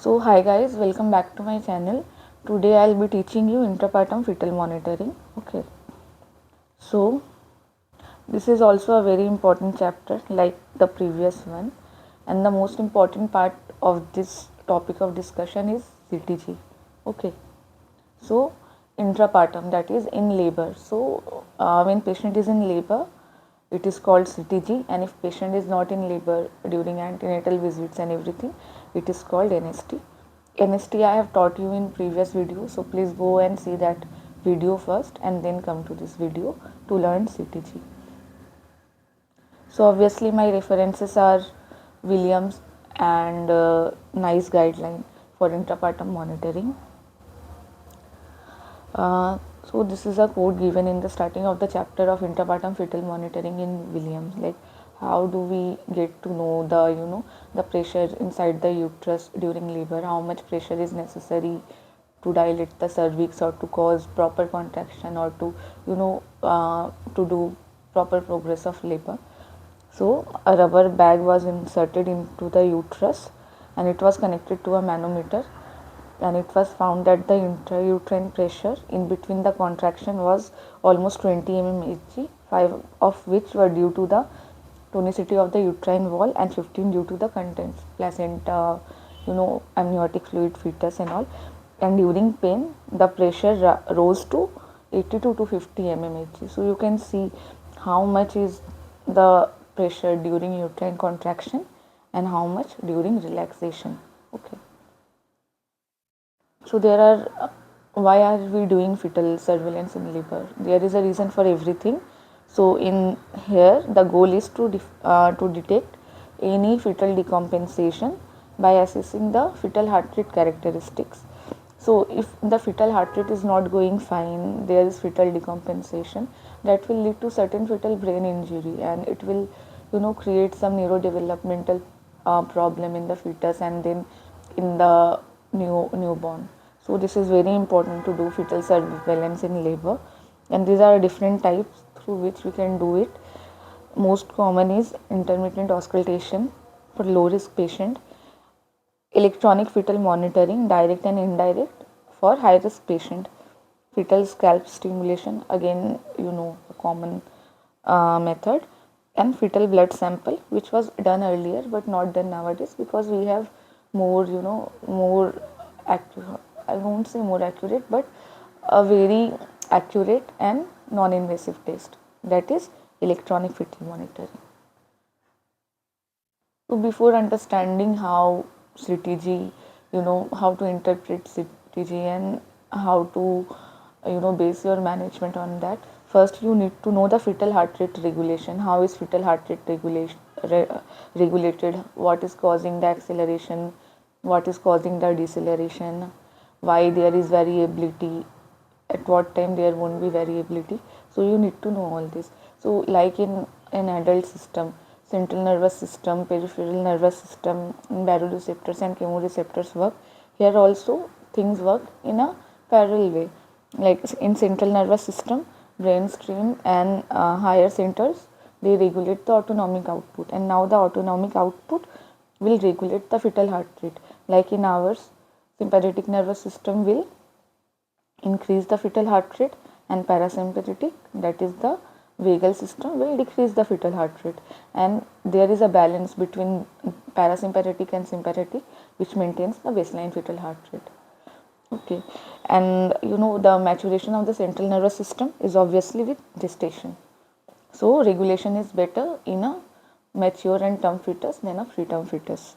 So hi guys, welcome back to my channel. Today I'll be teaching you Intrapartum Fetal Monitoring. Okay. So this is also a very important chapter like the previous one, and the most important part of this topic of discussion is CTG. Okay. So intrapartum, that is in labor. So when patient is in labor, it is called CTG, and if patient is not in labor during antenatal visits and everything, it is called NST. NST I have taught you in previous video, so please go and see that video first and then come to this video to learn CTG. So obviously my references are Williams and NICE guideline for intrapartum monitoring. So this is a quote given in the starting of the chapter of intrapartum fetal monitoring in Williams. Like, how do we get to know the pressure inside the uterus during labor? How much pressure is necessary to dilate the cervix or to cause proper contraction or to to do proper progress of labor? So a rubber bag was inserted into the uterus and it was connected to a manometer, and it was found that the intrauterine pressure in between the contraction was almost 20 mmHg, 5 of which were due to the tonicity of the uterine wall and 15 due to the contents, placenta, amniotic fluid, fetus and all. And during pain, the pressure rose to 82 to 50 mmHg. So you can see how much is the pressure during uterine contraction and how much during relaxation. Okay. So there are, why are we doing fetal surveillance in labor? There is a reason for everything. So in here the goal is to detect any fetal decompensation by assessing the fetal heart rate characteristics. So if the fetal heart rate is not going fine, there is fetal decompensation, that will lead to certain fetal brain injury, and it will create some neurodevelopmental problem in the fetus and then in the newborn. So this is very important to do fetal surveillance in labor, and these are different types through which we can do it. Most common is intermittent auscultation for low risk patient, electronic fetal monitoring, direct and indirect for high risk patient, fetal scalp stimulation, again a common method, and fetal blood sample, which was done earlier but not done nowadays because we have more accurate, I won't say more accurate, but a very accurate and non-invasive test, that is electronic fetal monitoring. So before understanding how CTG, how to interpret CTG and how to base your management on that, first you need to know the fetal heart rate regulation. How is fetal heart rate regulated? What is causing the acceleration? What is causing the deceleration? Why there is variability? At what time there won't be variability? So you need to know all this. So like in an adult system, central nervous system, peripheral nervous system, baroreceptors and chemoreceptors work. Here also things work in a parallel way. Like in central nervous system, brainstem and higher centers, they regulate the autonomic output, and now the autonomic output will regulate the fetal heart rate. Like in ours, sympathetic nervous system will increase the fetal heart rate, and parasympathetic, that is the vagal system, will decrease the fetal heart rate, and there is a balance between parasympathetic and sympathetic which maintains the baseline fetal heart rate. Okay, and the maturation of the central nervous system is obviously with gestation. So regulation is better in a mature and term fetus than a preterm fetus.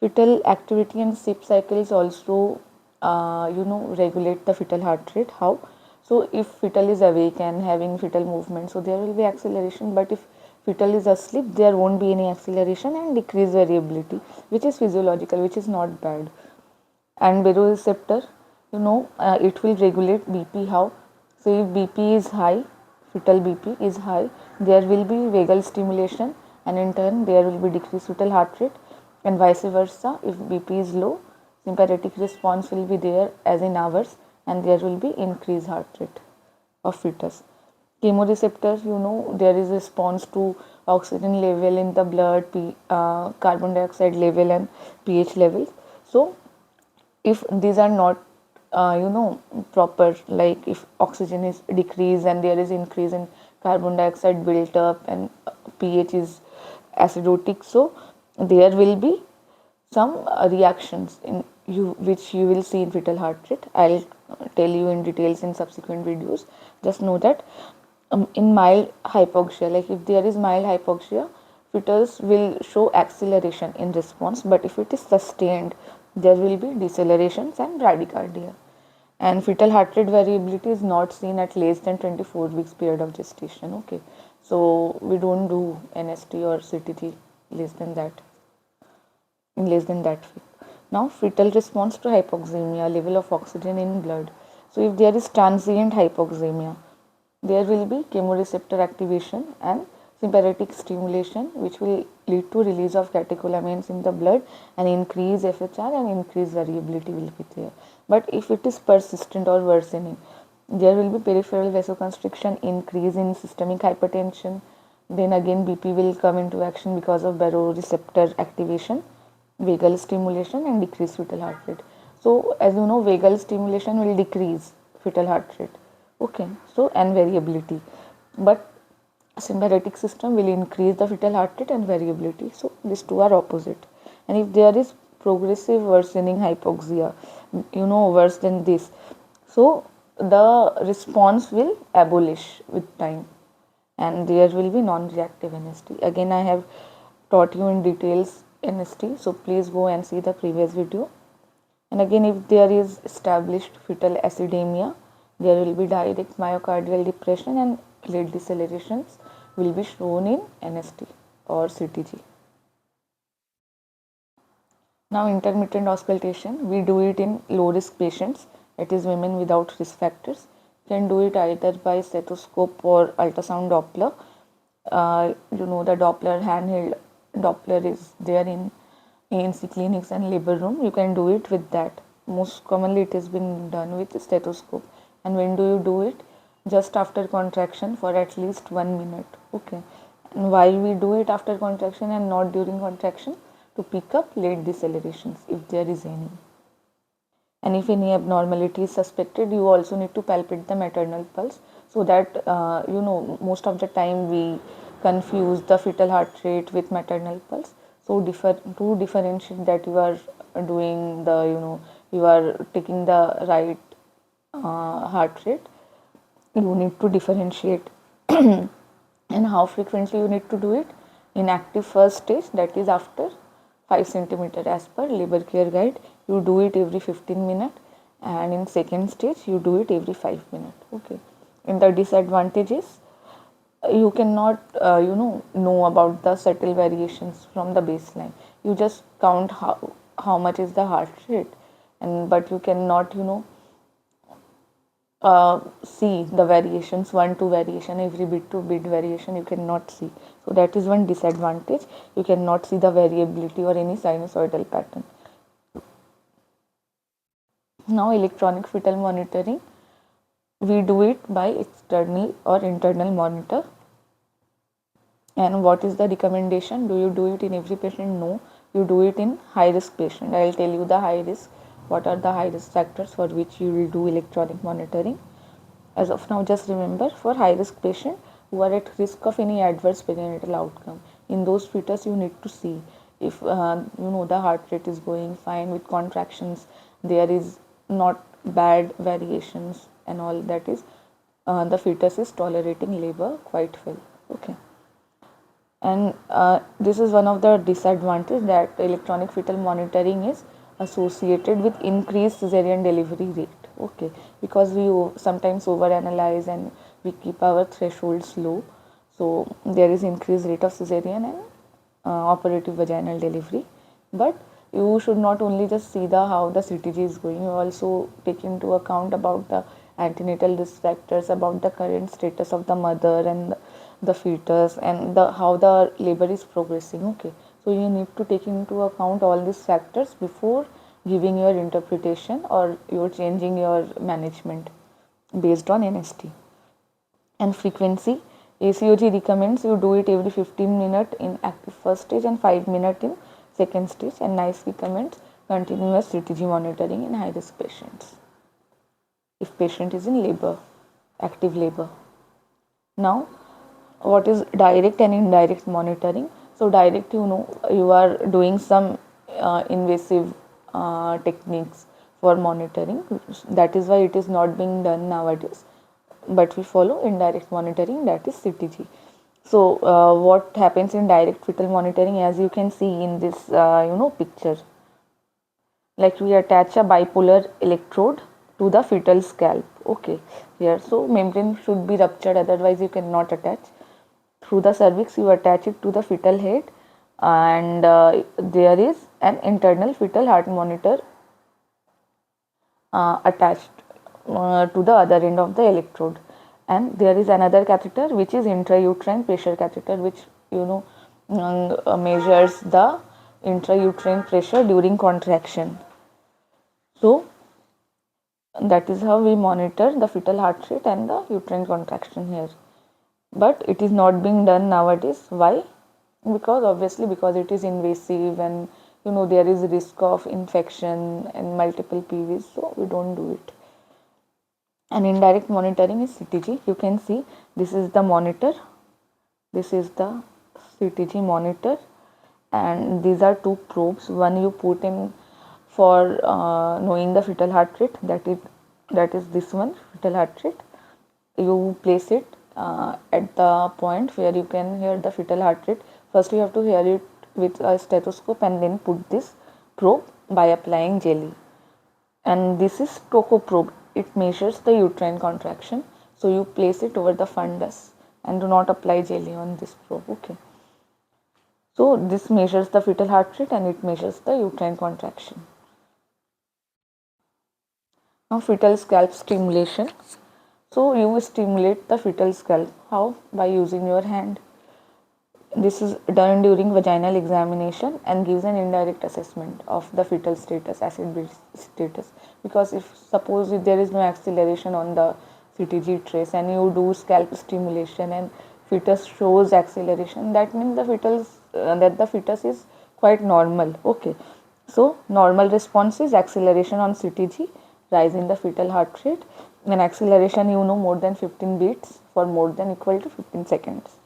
Fetal activity and sleep cycles also regulate the fetal heart rate. How? So if fetal is awake and having fetal movement, so there will be acceleration, but if fetal is asleep, there won't be any acceleration and decreased variability, which is physiological, which is not bad. And baroreceptor, it will regulate BP. How? So if BP is high, fetal BP is high, there will be vagal stimulation, and in turn there will be decreased fetal heart rate, and vice versa. If BP is low, sympathetic response will be there as in ours, and there will be increased heart rate of fetus. Chemoreceptors, there is response to oxygen level in the blood, carbon dioxide level and pH levels. So if these are not proper, like if oxygen is decreased and there is increase in carbon dioxide built up and pH is acidotic, so there will be some reactions in you which you will see in fetal heart rate. I'll tell you in details in subsequent videos. Just know that in mild hypoxia, like if there is mild hypoxia, fetus will show acceleration in response, but if it is sustained, there will be decelerations and bradycardia. And fetal heart rate variability is not seen at less than 24 weeks period of gestation. Okay, so we don't do NST or CTG less than that, in less than that week. Now, fetal response to hypoxemia, level of oxygen in blood. So if there is transient hypoxemia, there will be chemoreceptor activation and sympathetic stimulation, which will lead to release of catecholamines in the blood and increase FHR and increase variability will be there. But if it is persistent or worsening, there will be peripheral vasoconstriction, increase in systemic hypertension. Then again BP will come into action because of baroreceptor activation, vagal stimulation and decrease fetal heart rate. So as you know, vagal stimulation will decrease fetal heart rate. Okay, so and variability, but sympathetic system will increase the fetal heart rate and variability. So these two are opposite. And if there is progressive worsening hypoxia, worse than this, so the response will abolish with time and there will be non-reactive NST. Again, I have taught you in details NST, so please go and see the previous video. And again, if there is established fetal acidemia, there will be direct myocardial depression and late decelerations will be shown in NST or CTG. Now, intermittent auscultation, we do it in low risk patients, that is women without risk factors. You can do it either by stethoscope or ultrasound Doppler. The Doppler, handheld Doppler is there in AIIMS clinics and labor room. You can do it with that. Most commonly it has been done with stethoscope. And when do you do it? Just after contraction for at least 1 minute. Okay. And why we do it after contraction and not during contraction? To pick up late decelerations if there is any. And if any abnormality is suspected, you also need to palpate the maternal pulse, so that most of the time we confuse the fetal heart rate with maternal pulse. So to differentiate that you are doing the you are taking the right heart rate, you need to differentiate. And how frequently you need to do it? In active first stage, that is after 5 cm as per labor care guide, you do it every 15 minutes, and in second stage you do it every 5 minutes. Okay. In the disadvantages, you cannot know about the subtle variations from the baseline. You just count how much is the heart rate, but you cannot see the variations, 1-2 variation, every bit to bit variation you cannot see. So that is one disadvantage. You cannot see the variability or any sinusoidal pattern. Now, electronic fetal monitoring, we do it by external or internal monitor. And what is the recommendation? Do you do it in every patient? No, you do it in high risk patient. I will tell you the high risk. What are the high risk factors for which you will do electronic monitoring? As of now, just remember, for high risk patient who are at risk of any adverse perinatal outcome, in those fetus you need to see if the heart rate is going fine with contractions, there is not bad variations and all, that is the fetus is tolerating labor quite well. Okay. And this is one of the disadvantages, that electronic fetal monitoring is associated with increased cesarean delivery rate. Okay, because we sometimes overanalyze and we keep our thresholds low, so there is increased rate of cesarean and operative vaginal delivery. But you should not only just see how the CTG is going, you also take into account about the antenatal risk factors, about the current status of the mother and the fetus, and how the labor is progressing. Okay, so you need to take into account all these factors before giving your interpretation or you're changing your management based on NST. And frequency, ACOG recommends you do it every 15 minutes in active first stage and 5 minutes in second stage, and NICE recommends continuous CTG monitoring in high risk patients if patient is in labor, active labor. Now, what is direct and indirect monitoring? So direct, you are doing some invasive techniques for monitoring. That is why it is not being done nowadays, but we follow indirect monitoring, that is CTG. So what happens in direct fetal monitoring, as you can see in this picture, like we attach a bipolar electrode to the fetal scalp. Okay, here, so membrane should be ruptured, otherwise you cannot attach. Through the cervix you attach it to the fetal head, and there is an internal fetal heart monitor attached to the other end of the electrode, and there is another catheter which is intrauterine pressure catheter, which measures the intrauterine pressure during contraction. So that is how we monitor the fetal heart rate and the uterine contraction here, but it is not being done nowadays. Why? Because obviously because it is invasive, and there is risk of infection and multiple PVs, so we don't do it. And indirect monitoring is CTG. You can see this is the monitor, this is the CTG monitor, and these are two probes. One you put in for knowing the fetal heart rate, that is this one, fetal heart rate. You place it at the point where you can hear the fetal heart rate. First you have to hear it with a stethoscope, and then put this probe by applying jelly. And this is toco probe. It measures the uterine contraction. So you place it over the fundus and do not apply jelly on this probe. Okay. So this measures the fetal heart rate and it measures the uterine contraction. Now fetal scalp stimulation. So you stimulate the fetal scalp. How? By using your hand. This is done during vaginal examination and gives an indirect assessment of the fetal status, acid-base status. Because if suppose if there is no acceleration on the CTG trace and you do scalp stimulation and fetus shows acceleration, that means the fetus is quite normal. Okay, so normal response is acceleration on CTG, rise in the fetal heart rate, and acceleration more than 15 beats for more than equal to 15 seconds.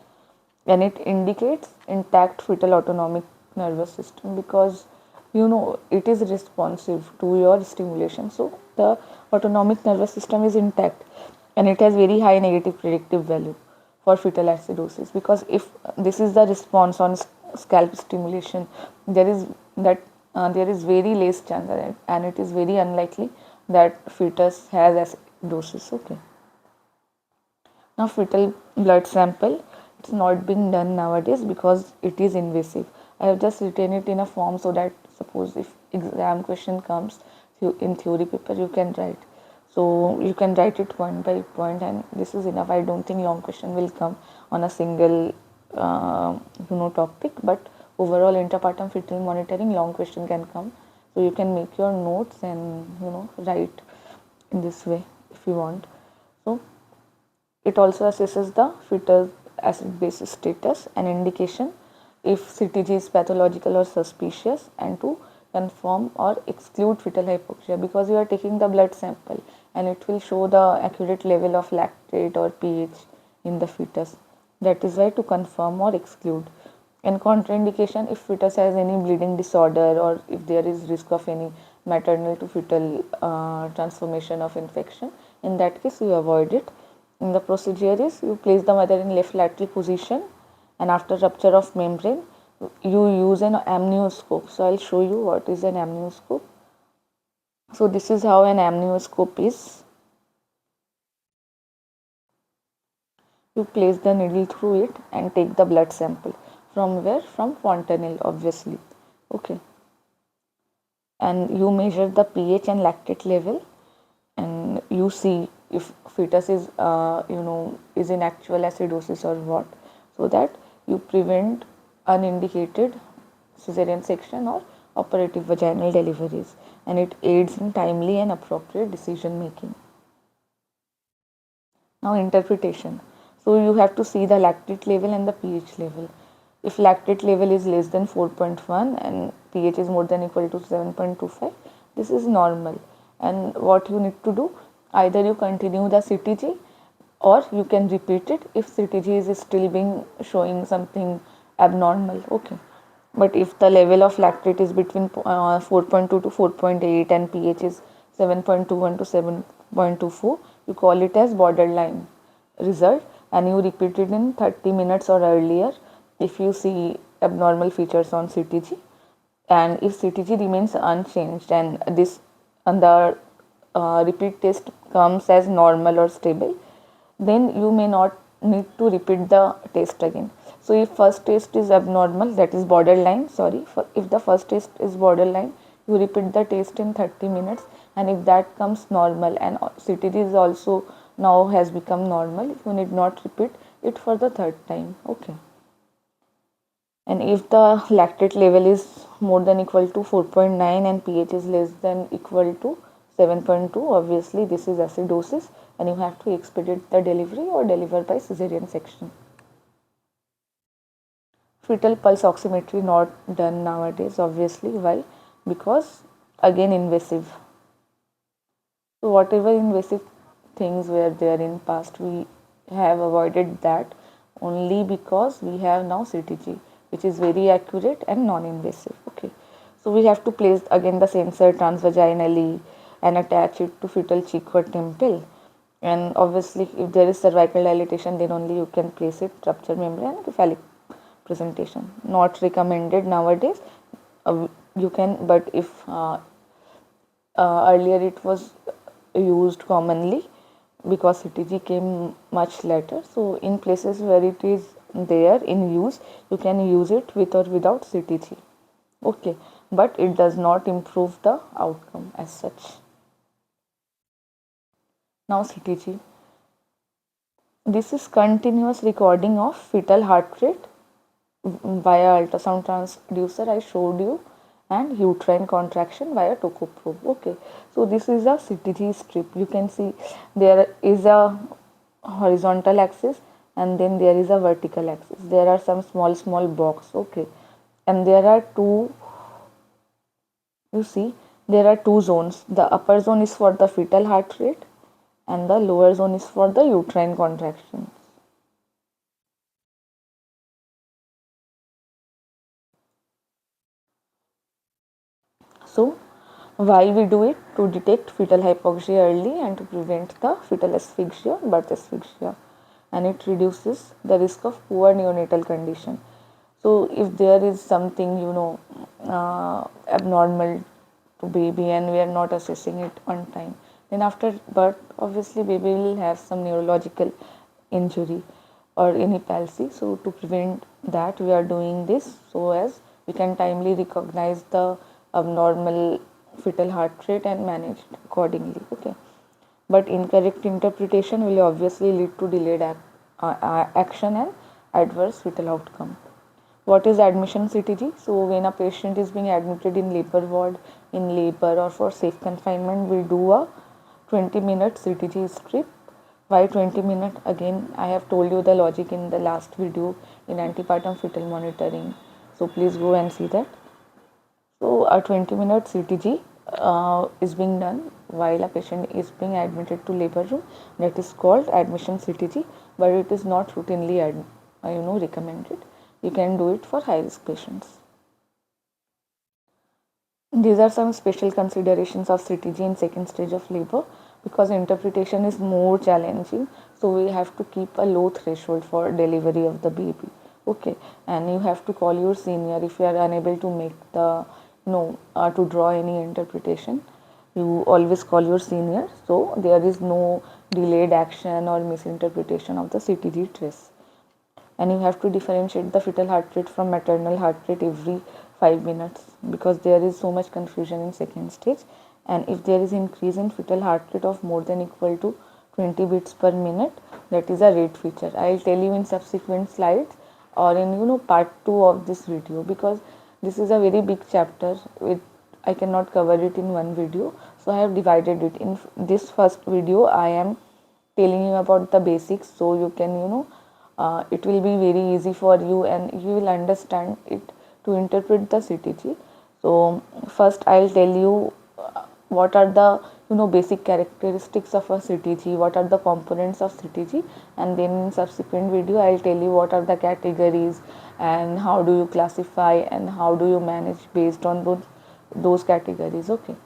And it indicates intact fetal autonomic nervous system, because it is responsive to your stimulation. So the autonomic nervous system is intact, and it has very high negative predictive value for fetal acidosis, because if this is the response on scalp stimulation, there is very less chance, and it is very unlikely that fetus has acidosis. Okay. Now fetal blood sample, it's not being done nowadays because it is invasive. I have just written it in a form so that suppose if exam question comes in theory paper, you can write. So you can write it point by point, and this is enough. I don't think long question will come on a single topic, but overall intrapartum fetal monitoring long question can come. So you can make your notes and write in this way if you want. So it also assesses the fetal acid-base status, an indication if CTG is pathological or suspicious, and to confirm or exclude fetal hypoxia, because you are taking the blood sample and it will show the accurate level of lactate or pH in the fetus. That is why to confirm or exclude. And contraindication, if fetus has any bleeding disorder or if there is risk of any maternal to fetal transformation of infection, in that case you avoid it. In the procedure is you place the mother in left lateral position, and after rupture of membrane you use an amnioscope. So I'll show you what is an amnioscope. So this is how an amnioscope is. You place the needle through it and take the blood sample. From where? From fontanelle, obviously. Okay. And you measure the pH and lactate level, and you see if fetus is is in actual acidosis or what, so that you prevent unindicated cesarean section or operative vaginal deliveries, and it aids in timely and appropriate decision making. Now interpretation. So you have to see the lactate level and the pH level. If lactate level is less than 4.1 and pH is more than equal to 7.25, this is normal. And what you need to do, either you continue the CTG or you can repeat it if CTG is still being showing something abnormal. Okay. But if the level of lactate is between 4.2 to 4.8 and pH is 7.21 to 7.24, you call it as borderline result, and you repeat it in 30 minutes or earlier if you see abnormal features on CTG. And if CTG remains unchanged and the repeat test comes as normal or stable, then you may not need to repeat the test again. So if first test is abnormal, that is borderline, if the first test is borderline, you repeat the test in 30 minutes, and if that comes normal and CTG is also now has become normal, you need not repeat it for the third time. Okay. And if the lactate level is more than equal to 4.9 and pH is less than equal to 7.2, obviously this is acidosis and you have to expedite the delivery or deliver by cesarean section. Fetal pulse oximetry not done nowadays, obviously. Why? Because again invasive. So whatever invasive things were there in past, we have avoided that only because we have now CTG, which is very accurate and non-invasive. Okay, so we have to place again the sensor transvaginally and attach it to fetal cheek or temple. And obviously, if there is cervical dilatation, then only you can place it rupture membrane and cephalic presentation. Not recommended nowadays. You can, but if earlier it was used commonly because CTG came much later. So in places where it is there in use, you can use it with or without CTG. Okay, but it does not improve the outcome as such. Now CTG. This is continuous recording of fetal heart rate via ultrasound transducer I showed you, and uterine contraction via tocoprobe. Okay, so this is a CTG strip. You can see there is a horizontal axis and then there is a vertical axis. There are some small box. Okay, and there are two, you see there are two zones. The upper zone is for the fetal heart rate and the lower zone is for the uterine contractions. So why we do it? To detect fetal hypoxia early and to prevent the fetal asphyxia, birth asphyxia, and it reduces the risk of poor neonatal condition. So if there is something abnormal to baby and we are not assessing it on time, then after birth obviously baby will have some neurological injury or any palsy. So to prevent that, we are doing this so as we can timely recognize the abnormal fetal heart rate and manage it accordingly. Okay, but incorrect interpretation will obviously lead to delayed action and adverse fetal outcome. What is admission CTG? So when a patient is being admitted in labor ward, in labor or for safe confinement, we do a 20-minute CTG strip. Why 20 minutes? Again, I have told you the logic in the last video in antepartum fetal monitoring. So please go and see that. So a 20-minute CTG is being done while a patient is being admitted to labor room. That is called admission CTG, but it is not routinely recommended. You can do it for high risk patients. These are some special considerations of CTG in second stage of labor, because interpretation is more challenging, so we have to keep a low threshold for delivery of the baby. Okay, and you have to call your senior if you are unable to make the to draw any interpretation. You always call your senior, so there is no delayed action or misinterpretation of the CTG trace. And you have to differentiate the fetal heart rate from maternal heart rate every 5 minutes, because there is so much confusion in second stage. And if there is increase in fetal heart rate of more than equal to 20 beats per minute, that is a rate feature. I will tell you in subsequent slides or in part 2 of this video, because this is a very big chapter with I cannot cover it in one video, so I have divided it. In this first video I am telling you about the basics, so you can it will be very easy for you and you will understand it to interpret the CTG. So first I'll tell you what are the basic characteristics of a CTG, what are the components of CTG, and then in subsequent video I'll tell you what are the categories and how do you classify and how do you manage based on those categories. Okay,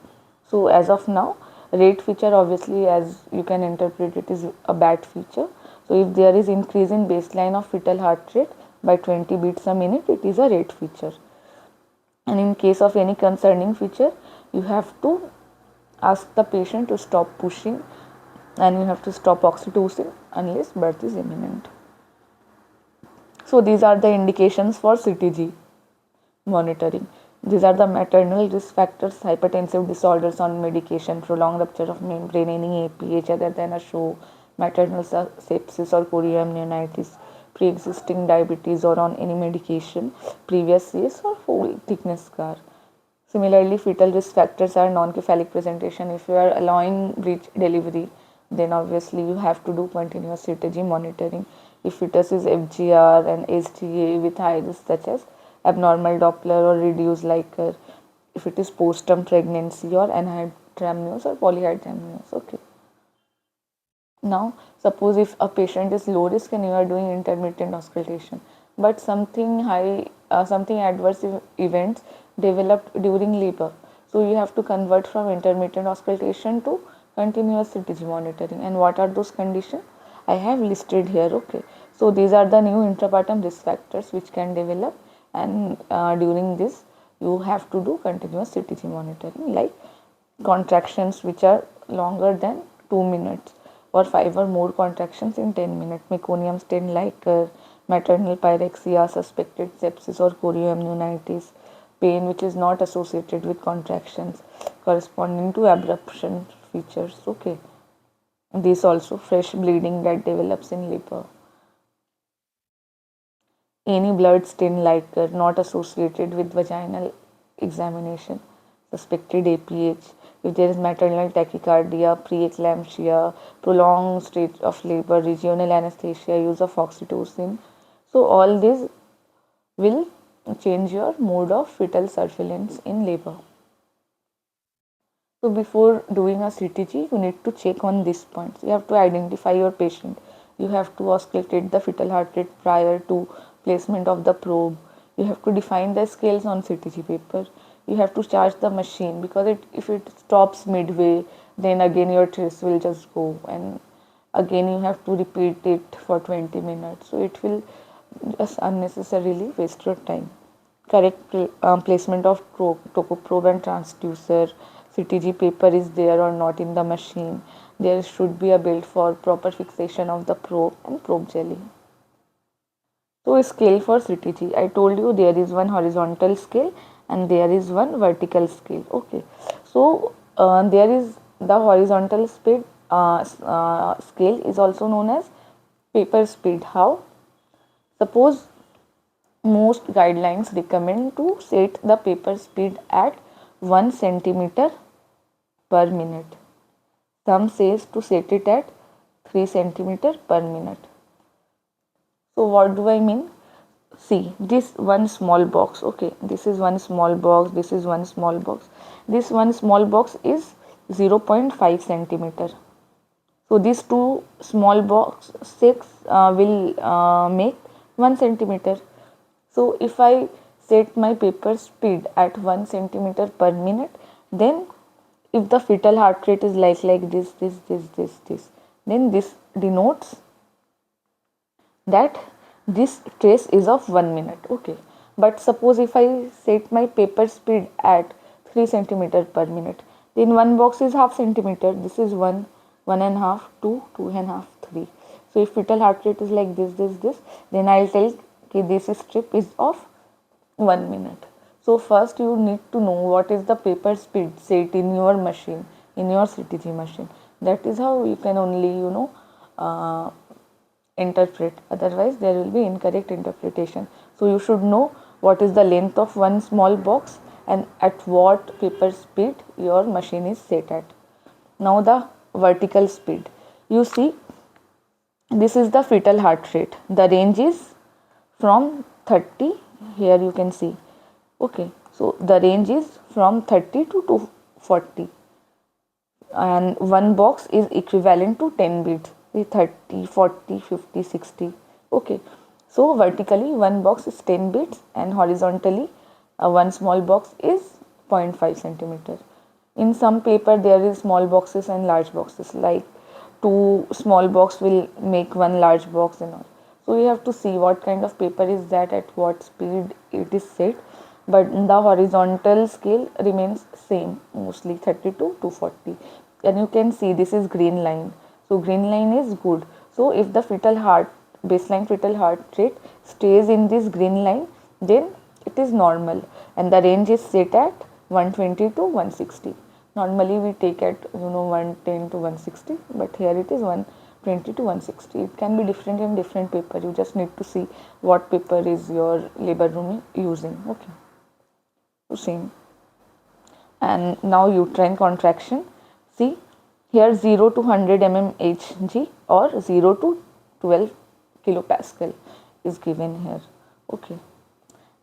so as of now, rate feature, obviously as you can interpret it, is a bad feature. So if there is increase in baseline of fetal heart rate by 20 beats a minute, it is a rate feature. And in case of any concerning feature, you have to ask the patient to stop pushing and you have to stop oxytocin unless birth is imminent. So these are the indications for CTG monitoring. These are the maternal risk factors: hypertensive disorders on medication, prolonged rupture of membrane, any APH other than a show, maternal sepsis or chorioamnionitis, pre-existing diabetes or on any medication, previous CS or full thickness scar. Similarly, fetal risk factors are non-cephalic presentation. If you are allowing breech delivery, then obviously you have to do continuous CTG monitoring. If fetus is FGR and SGA with high risk such as abnormal Doppler or reduced Leica, if it is postpartum pregnancy or anhydramnios or polyhydramnios. Okay. Now, suppose if a patient is low risk and you are doing intermittent auscultation, but something adverse events developed during labor, so you have to convert from intermittent auscultation to continuous CTG monitoring. And what are those conditions? I have listed here. Okay, so these are the new intrapartum risk factors which can develop, and during this you have to do continuous CTG monitoring, like contractions which are longer than 2 minutes or 5 or more contractions in 10 minutes, meconium stain like maternal pyrexia, suspected sepsis or chorioamnionitis, pain which is not associated with contractions corresponding to abruption features. Okay, this also fresh bleeding that develops in labor, any blood stain like not associated with vaginal examination, suspected APH, if there is maternal tachycardia, preeclampsia, prolonged state of labor, regional anesthesia, use of oxytocin. So all these will change your mode of fetal surveillance in labor. So before doing a CTG, you need to check on these points. You have to identify your patient. You have to auscultate the fetal heart rate prior to placement of the probe. You have to define the scales on CTG paper. You have to charge the machine, because if it stops midway, then again your trace will just go, and again you have to repeat it for 20 minutes. So it will just unnecessarily waste your time. Correct placement of tocoprobe and transducer. CTG paper is there or not in the machine. There should be a belt for proper fixation of the probe and probe jelly. So scale for CTG, I told you there is one horizontal scale and there is one vertical scale. Okay, so there is the horizontal speed scale is also known as paper speed. How? Suppose most guidelines recommend to set the paper speed at 1 centimeter per minute. Some says to set it at 3 centimeter per minute. So what do I mean? See, this one small box. Okay, this is one small box. This is one small box. This one small box is 0.5 centimeter. So these two small boxes will make 1 centimeter. So if I set my paper speed at 1 centimeter per minute, then if the fetal heart rate is like this, then this denotes that this trace is of 1 minute. Okay, but suppose if I set my paper speed at 3 centimeter per minute, then one box is half centimeter. This is 1, 1.5, 2, 2.5, 3. So if fetal heart rate is like this, then I'll tell this strip is of 1 minute. So first you need to know what is the paper speed set in your machine, in your CTG machine. That is how you can only interpret. Otherwise there will be incorrect interpretation. So you should know what is the length of one small box and at what paper speed your machine is set at. Now the vertical speed. You see, this is the fetal heart rate. The range is from 30, here you can see, okay, so the range is from 30 to 240, and one box is equivalent to 10 beats, 30, 40, 50, 60, okay. So vertically one box is 10 beats and horizontally one small box is 0.5 centimeter. In some paper there is small boxes and large boxes, like two small box will make one large box and all. So you have to see what kind of paper is that, at what speed it is set, but the horizontal scale remains same, mostly 30 to 240. And you can see this is green line, so green line is good. So if the baseline fetal heart rate stays in this green line, then it is normal, and the range is set at 120 to 160. Normally we take at 110 to 160, but here it is 120 to 160. It can be different in different paper. You just need to see what paper is your labor room using. Okay, so same. And now uterine contraction. See here 0 to 100 mmHg or 0 to 12 kilopascal is given here. Okay,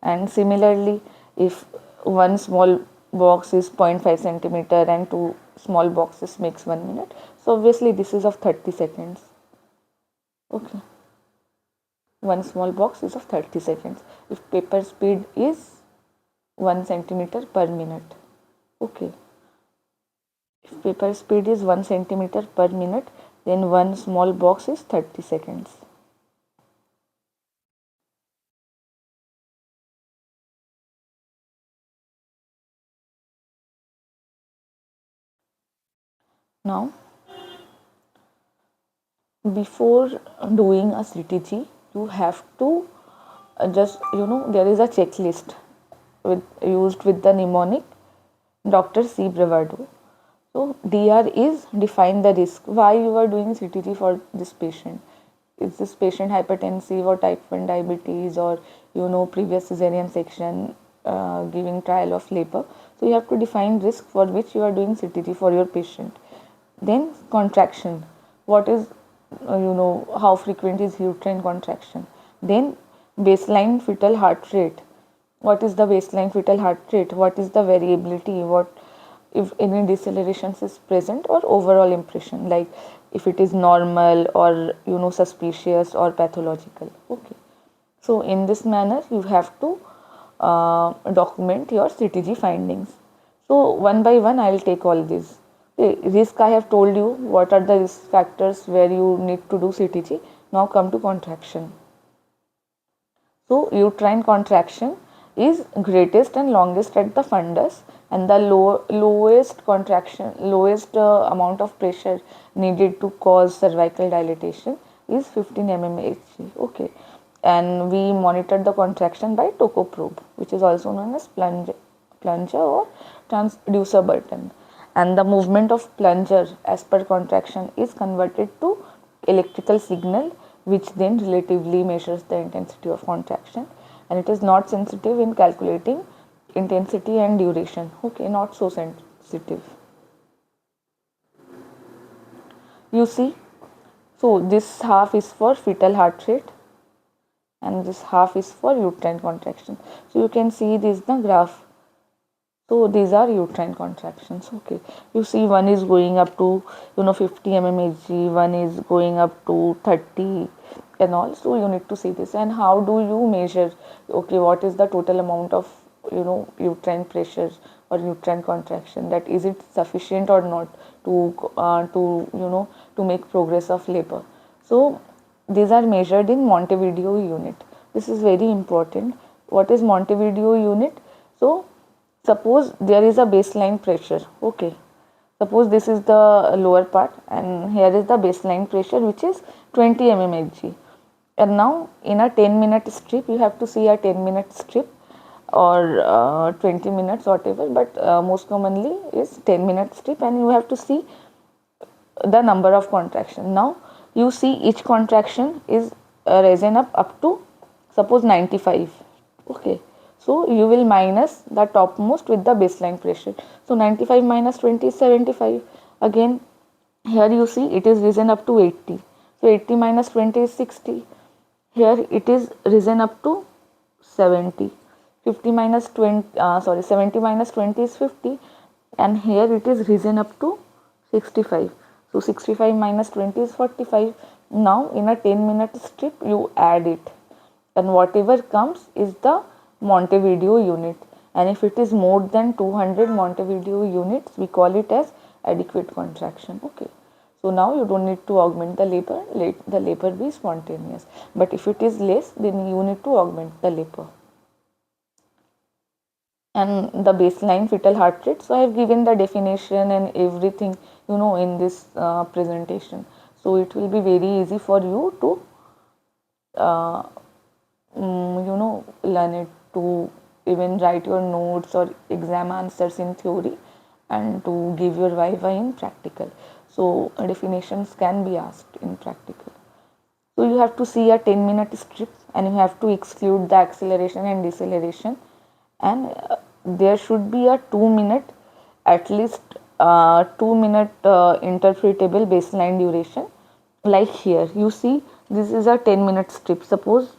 and similarly if one small box is 0.5 centimeter and two small boxes makes 1 minute, so obviously this is of 30 seconds. Okay, one small box is of 30 seconds if paper speed is 1 centimeter per minute. Okay, if paper speed is 1 centimeter per minute, then one small box is 30 seconds. Now, before doing a CTG, you have to just there is a checklist used with the mnemonic Dr. C. Bravado. So DR is define the risk. Why you are doing CTG for this patient? Is this patient hypertensive or type 1 diabetes, or previous cesarean section, giving trial of labor? So you have to define risk for which you are doing CTG for your patient. Then contraction. What is how frequent is uterine contraction? Then baseline fetal heart rate. What is the baseline fetal heart rate? What is the variability? What if any decelerations is present, or overall impression, like if it is normal or suspicious or pathological. Okay, so in this manner you have to document your CTG findings. So one by one I will take all these. Risk, I have told you what are the risk factors where you need to do CTG. Now come to contraction. So uterine contraction is greatest and longest at the fundus, and the lowest contraction, lowest amount of pressure needed to cause cervical dilatation is 15 mmHg. Okay, and we monitored the contraction by Toco probe, which is also known as plunger or transducer button, and the movement of plunger as per contraction is converted to electrical signal, which then relatively measures the intensity of contraction, and it is not sensitive in calculating intensity and duration. Okay, not so sensitive. You see, so this half is for fetal heart rate and this half is for uterine contraction. So you can see this the graph. So these are uterine contractions. Okay, you see one is going up to 50 mmHg, one is going up to 30 and all. So you need to see this. And how do you measure, okay, what is the total amount of uterine pressure or uterine contraction, that is it sufficient or not to make progress of labor. So these are measured in Montevideo unit. This is very important. What is Montevideo unit? So suppose there is a baseline pressure. Okay, suppose this is the lower part and here is the baseline pressure, which is 20 mmHg, and now in a 10-minute strip, you have to see a 10-minute strip or 20 minutes, whatever, but most commonly is 10-minute strip, and you have to see the number of contraction. Now you see each contraction is risen up to suppose 95. Okay, so you will minus the topmost with the baseline pressure. So 95 minus 20 is 75. Again here you see it is risen up to 80. So 80 minus 20 is 60. Here it is risen up to 70. 50 minus 20, 70 minus 20 is 50, and here it is risen up to 65. So 65 minus 20 is 45. Now in a 10-minute strip you add it, and whatever comes is the Montevideo unit, and if it is more than 200 Montevideo units, we call it as adequate contraction. Okay, so now you don't need to augment the labor, let the labor be spontaneous. But if it is less, then you need to augment the labor. And the baseline fetal heart rate, so I have given the definition and everything, in this presentation, so it will be very easy for you to uh, learn it, to even write your notes or exam answers in theory and to give your viva in practical. So definitions can be asked in practical. So you have to see a 10-minute strip and you have to exclude the acceleration and deceleration, and there should be a 2-minute, at least 2-minute interpretable baseline duration. Like here you see this is a 10-minute strip. Suppose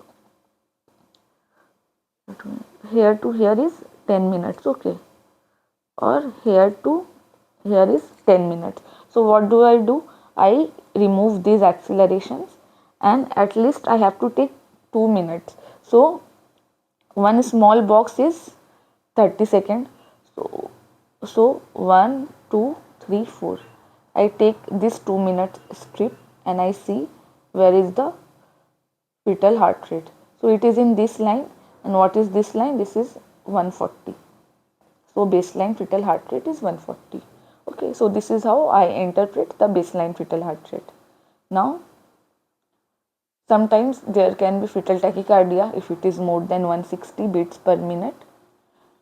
here to here is 10 minutes, okay, or here to here is 10 minutes. So what do? I remove these accelerations, and at least I have to take 2 minutes. So one small box is 30 seconds. So 1, 2, 3, 4. I take this 2-minute strip and I see where is the fetal heart rate. So it is in this line, and what is this line? This is 140. So baseline fetal heart rate is 140. Okay, so this is how I interpret the baseline fetal heart rate. Now, sometimes there can be fetal tachycardia if it is more than 160 beats per minute,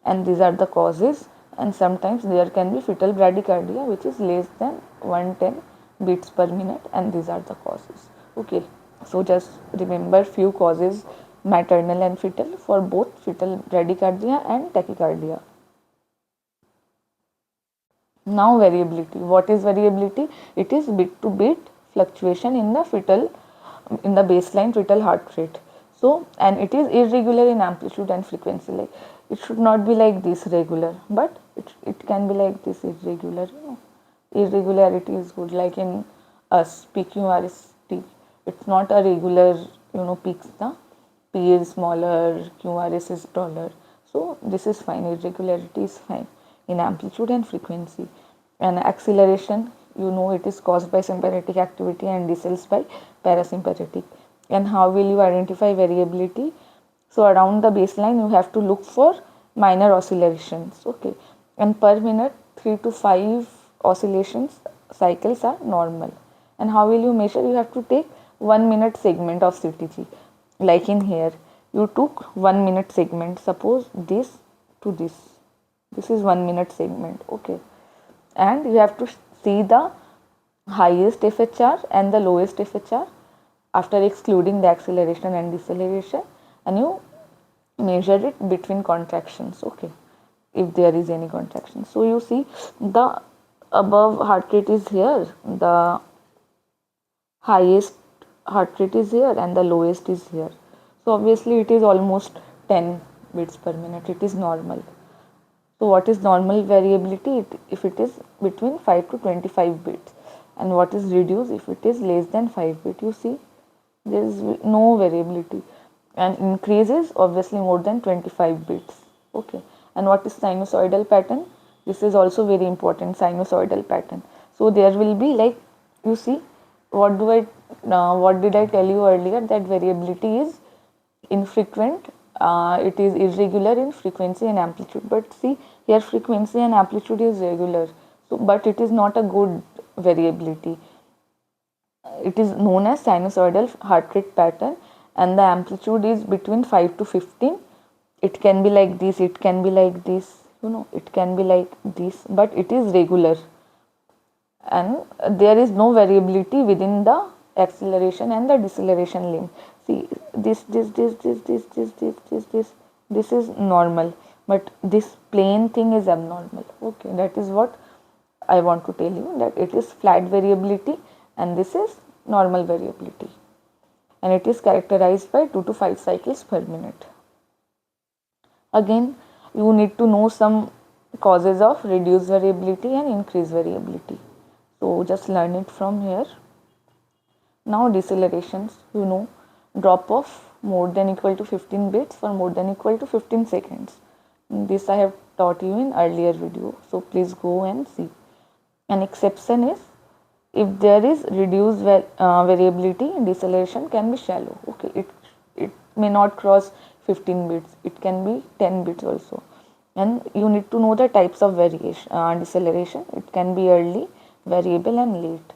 and these are the causes. And sometimes there can be fetal bradycardia which is less than 110 beats per minute, and these are the causes. Okay, so just remember few causes, maternal and fetal, for both fetal bradycardia and tachycardia. Now variability. What is variability? It is bit to bit fluctuation in the baseline fetal heart rate. So, and it is irregular in amplitude and frequency. Like it should not be like this regular, but it can be like this irregular. Irregularity is good. Like in us, PQRST, it's not a regular, peaks. The P is smaller, QRS is taller. So this is fine. Irregularity is fine in amplitude and frequency. And acceleration, it is caused by sympathetic activity and decels by parasympathetic. And how will you identify variability? So around the baseline you have to look for minor oscillations, okay, and per minute 3 to 5 oscillations cycles are normal. And how will you measure? You have to take 1 minute segment of CTG. Like in here you took 1 minute segment, suppose this to this is 1 minute segment, okay, and you have to see the highest FHR and the lowest FHR after excluding the acceleration and deceleration, and you measure it between contractions, okay, if there is any contraction. So you see the above heart rate is here, the highest heart rate is here, and the lowest is here. So obviously it is almost 10 beats per minute. It is normal. So what is normal variability? If it is between 5 to 25 beats. And what is reduced? If it is less than 5 beats. You see, there is no variability. And increases obviously more than 25 beats. Okay. And what is sinusoidal pattern? This is also very important, sinusoidal pattern. So there will be, like, you see, what did I tell you earlier? That variability is infrequent. It is irregular in frequency and amplitude. But see, here frequency and amplitude is regular. So, but it is not a good variability. It is known as sinusoidal heart rate pattern, and the amplitude is between 5 to 15. It can be like this, it can be like this, it can be like this, but it is regular, and there is no variability within the acceleration and the deceleration limb. See, this is normal, but this plain thing is abnormal. Okay, that is what I want to tell you, that it is flat variability and this is normal variability, and it is characterized by 2 to 5 cycles per minute. Again, you need to know some causes of reduced variability and increased variability. So just learn it from here. Now decelerations, drop off more than equal to 15 bits for more than equal to 15 seconds. This I have taught you in earlier video, so please go and see. An exception is if there is reduced variability, deceleration can be shallow. Okay, it may not cross 15 bits, it can be 10 bits also. And you need to know the types of variation, deceleration. It can be early, variable and late.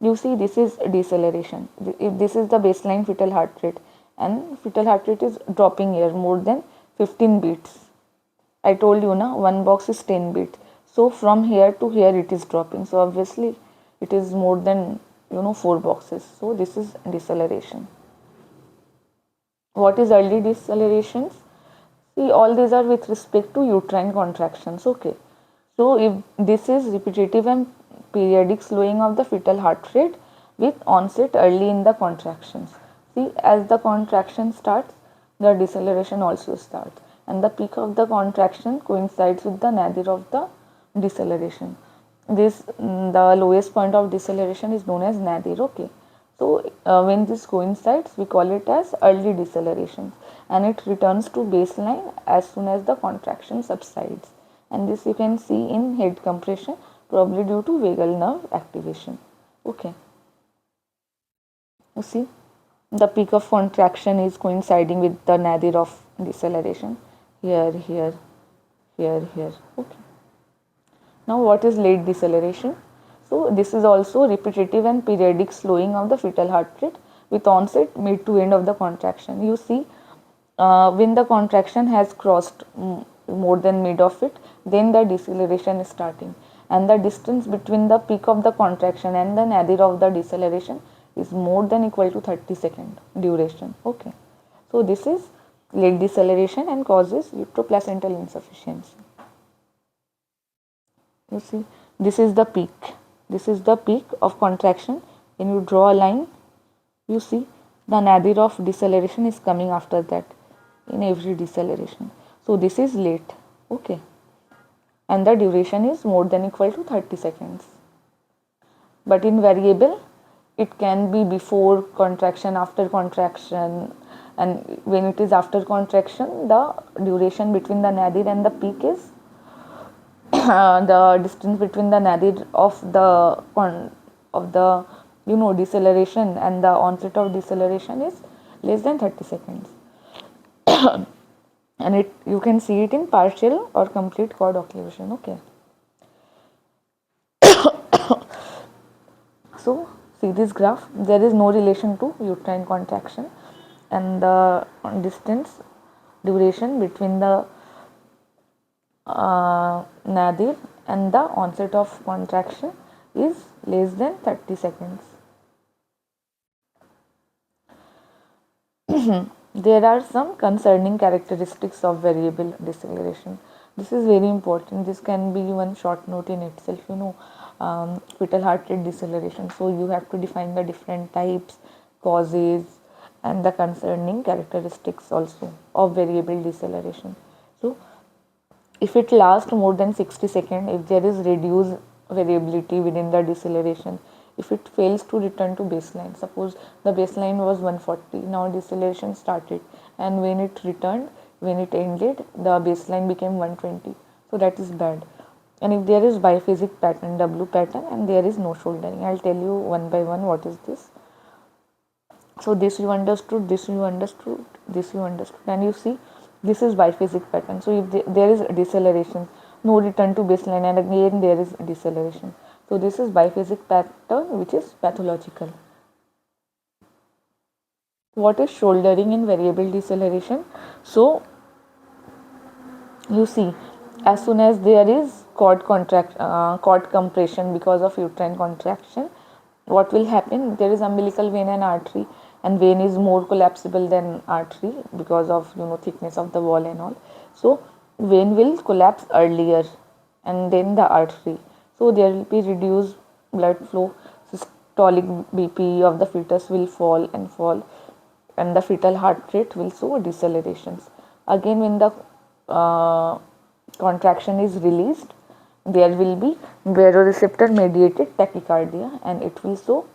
You see, this is deceleration. If this is the baseline fetal heart rate, and fetal heart rate is dropping here more than 15 beats. I told you na, one box is 10 beats. So from here to here it is dropping. So obviously it is more than 4 boxes. So this is deceleration. What is early decelerations? See, all these are with respect to uterine contractions. Okay. So if this is repetitive and periodic slowing of the fetal heart rate with onset early in the contractions. See, as the contraction starts, the deceleration also starts, and the peak of the contraction coincides with the nadir of the deceleration. The lowest point of deceleration is known as nadir. Okay. So when this coincides, we call it as early deceleration, and it returns to baseline as soon as the contraction subsides. And this you can see in head compression, probably due to vagal nerve activation. Okay. You see, the peak of contraction is coinciding with the nadir of deceleration. Here. Okay. Now, what is late deceleration? So, this is also repetitive and periodic slowing of the fetal heart rate with onset mid to end of the contraction. You see, when the contraction has crossed more than mid of it, then the deceleration is starting, and the distance between the peak of the contraction and the nadir of the deceleration is more than equal to 30 second duration. Okay, so this is late deceleration and causes uteroplacental insufficiency. You see, this is the peak. This is the peak of contraction. When you draw a line, you see the nadir of deceleration is coming after that in every deceleration. So this is late. Okay, and the duration is more than equal to 30 seconds. But in variable, it can be before contraction, after contraction, and when it is after contraction, the duration between the nadir and the peak is the distance between the nadir of the deceleration and the onset of deceleration is less than 30 seconds. And you can see it in partial or complete cord occlusion. Okay. So see this graph, there is no relation to uterine contraction, and the distance duration between the nadir and the onset of contraction is less than 30 seconds. There are some concerning characteristics of variable deceleration. This is very important. This can be one short note in itself, fetal heart rate deceleration. So you have to define the different types, causes, and the concerning characteristics also of variable deceleration. So if it lasts more than 60 seconds, if there is reduced variability within the deceleration, if it fails to return to baseline, suppose the baseline was 140, now deceleration started, and when it returned, when it ended, the baseline became 120. So that is bad. And if there is biphasic pattern, W pattern, and there is no shouldering, I'll tell you one by one what is this. So this you understood, this you understood, this you understood, and you see this is biphasic pattern. So if there is deceleration, no return to baseline, and again there is deceleration. So this is biphasic pattern, which is pathological. What is shouldering in variable deceleration? So you see, as soon as there is cord compression because of uterine contraction, what will happen? There is umbilical vein and artery, and vein is more collapsible than artery because of thickness of the wall and all. So vein will collapse earlier, and then the artery. So there will be reduced blood flow systolic BP of the fetus will fall, and the fetal heart rate will show decelerations. Again, when the contraction is released, there will be baroreceptor mediated tachycardia, and it will show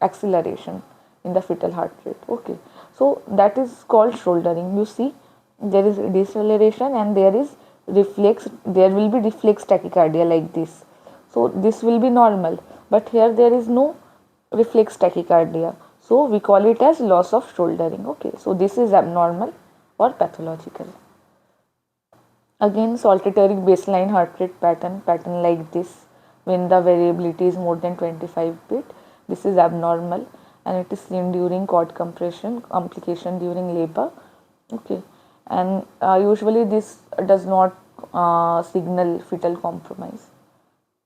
acceleration in the fetal heart rate. Okay, so that is called shouldering. You see, there is deceleration and there is reflex, there will be reflex tachycardia like this. So this will be normal, but here there is no reflex tachycardia, so we call it as loss of shouldering. Okay, so this is abnormal or pathological. Again, saltatory baseline heart rate pattern like this, when the variability is more than 25 beat, this is abnormal, and it is seen during cord compression, complication during labor. Okay, and usually this does not signal fetal compromise.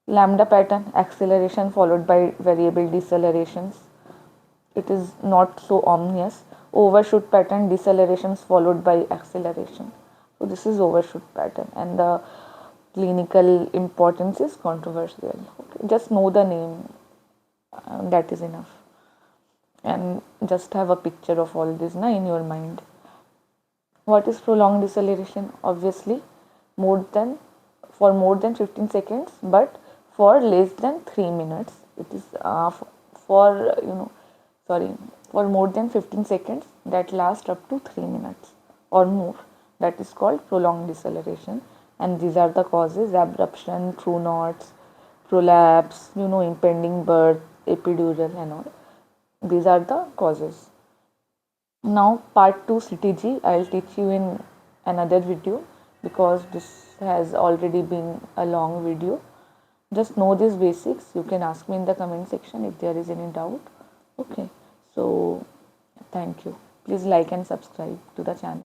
Lambda pattern, acceleration followed by variable decelerations. It is not so ominous. Overshoot pattern, decelerations followed by acceleration. So this is overshoot pattern, and the clinical importance is controversial. Okay. Just know the name, that is enough, and just have a picture of all this in your mind. What is prolonged deceleration? Obviously, more than for more than 15 seconds, but for less than 3 minutes. It is for for more than 15 seconds that last up to 3 minutes or more. That is called prolonged deceleration, and these are the causes: abruption, true knots, prolapse, impending birth, epidural, and all. These are the causes. Now part 2 CTG I'll teach you in another video, because this has already been a long video. Just know these basics. You can ask me in the comment section if there is any doubt. Okay, so thank you. Please like and subscribe to the channel.